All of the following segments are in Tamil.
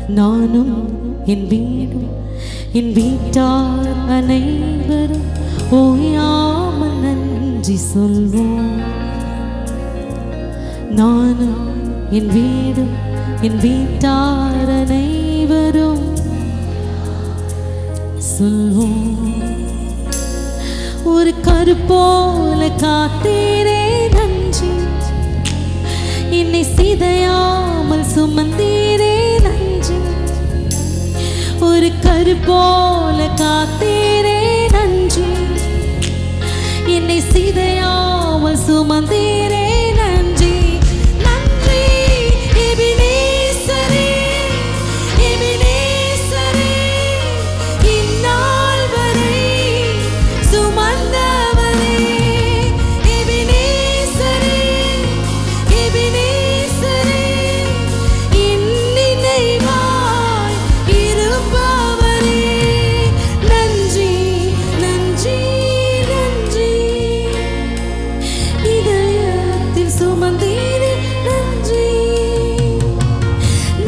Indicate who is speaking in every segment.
Speaker 1: நானும் என் வீடும் என் வீட்டார் அனைவரும் ஓயாமல் நன்றி சொல்வோம். நானும் என் வீடும் என் வீட்டார் அனைவரும் சொல்வோம். ஒரு கருப்போல காத்தீரே நன்றி, என்னை சிதையாமல் சுமந்தீரே நன்றி. ஒரு கருப்போல காத்தீரே நன்றி, என்னை சிதையாமல் சுமந்தீரே நன்றி. நன்றி எபினேசரே, எபினேசரே, இந்நாள் வரை சுமந்தவரே. எபினேசரே, எபினேசரே, என் நினைவாய் இருப்பவரே. நன்றி நன்றி நன்றி, இதயத்தில் சுமந்தீரே நன்றி.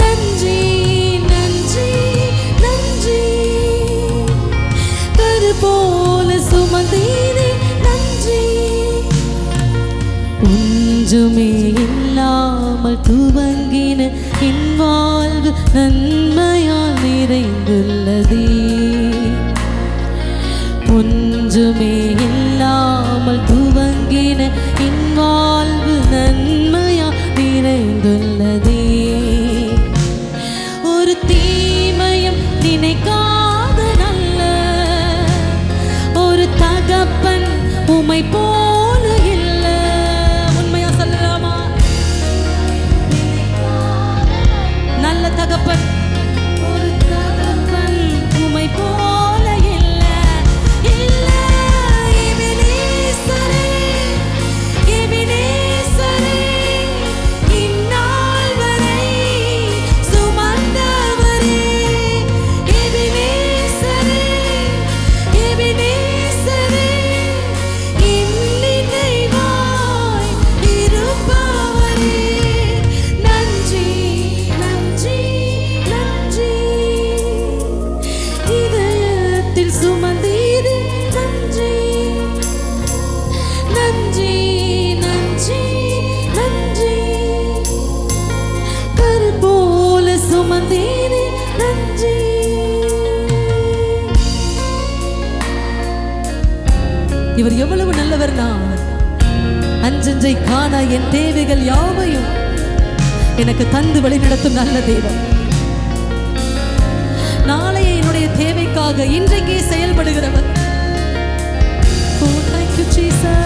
Speaker 1: நன்றி நன்றி நன்றி, கரு போல சுமந்தீரே நன்றி. ஒன்றுமே இல்லாமல் துவங்கின என் வாழ்வு நன்மையால் நிறைந்துள்ளதே. ஒன்றுமே இல்லாமல் துவங்கின என் வாழ்வு நன்மையால் நிறைந்துள்ளதே. ஒரு தீமையும் நினைக்காத நல்ல ஒரு தகப்பன் உமை போல இல்ல. உண்மையா சொல்லலாமா? நல்ல தகப்பன், ஒரு தகப்பன் உமை போல இல்ல. இல்ல எபினேசரே, எபினேசரே, இந்நாள் வரை சுமந்தவரே. எபினேசரே, எபினேசரே, என் நினைவாய் இருப்பவரே. நன்றி நன்றி நன்றி, இதயத்தில் சுமந்தீரே நன்றி. நன்றி நன்றி நன்றி, கரு போல சுமந்தீரே நன்றி. இவர் எவ்வளவு நல்லவர்! நான் அஞ்சஞ்சை காண என் தேவைகள் யாவையும் எனக்கு தந்து வழிநடத்தும் நல்ல தேவன். நாளைய என்னுடைய தேவைக்காக இன்றைக்கே செயல்படுகிறவர். Oh, thank you, Jesus.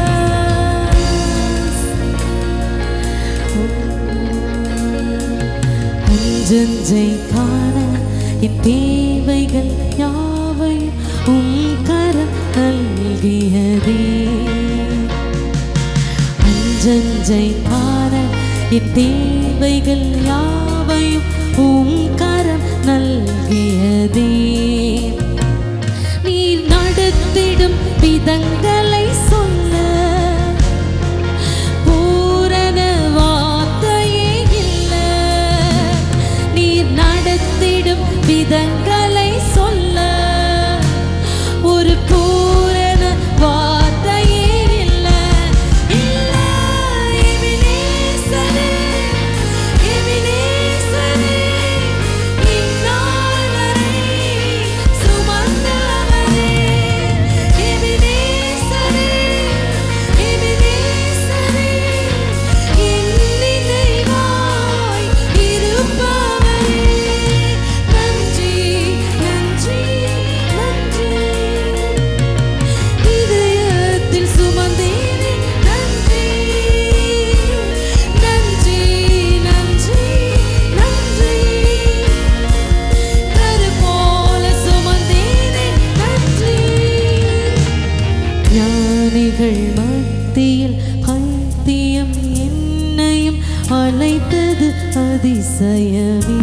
Speaker 1: அஞ்சஞ்சை காண என் தேவைகள் யாவையும் உம் கரம் நல்கியதே. அஞ்சஞ்சை காண என் தேவைகள் யாவையும் உம் கரம் நல்கியதே. நீர் நடத்திடும் விதங்களை சொல்ல பூரண வார்த்தையே இல்ல. நீர் நடத்திடும் விதங்களை சொல்ல ஒரு பூரண வார்த்தையே இல்ல. இல்ல எபினேசரே, எபினேசரே, இந்நாள் வரை சுமந்தவரே. எபினேசரே, எபினேசரே, என் நினைவாய் இருப்பவரே. நன்றி நன்றி நன்றி, இதயத்தில் சுமந்தீரே நன்றி. நன்றி நன்றி நன்றி, கரு போல சுமந்தீரே நன்றி. ஞானிகள் மத்தியில் பைத்தியம் என்னையும் அழைத்தது அதிசயமே.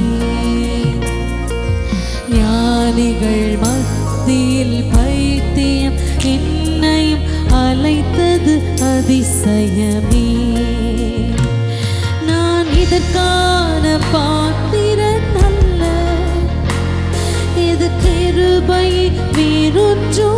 Speaker 1: ஞானிகள் மத்தியில் பைத்தியம் என்னையும் அழைத்தது அதிசயமே. நான் இதற்கான பாத்திரன் அல்ல, என்றும்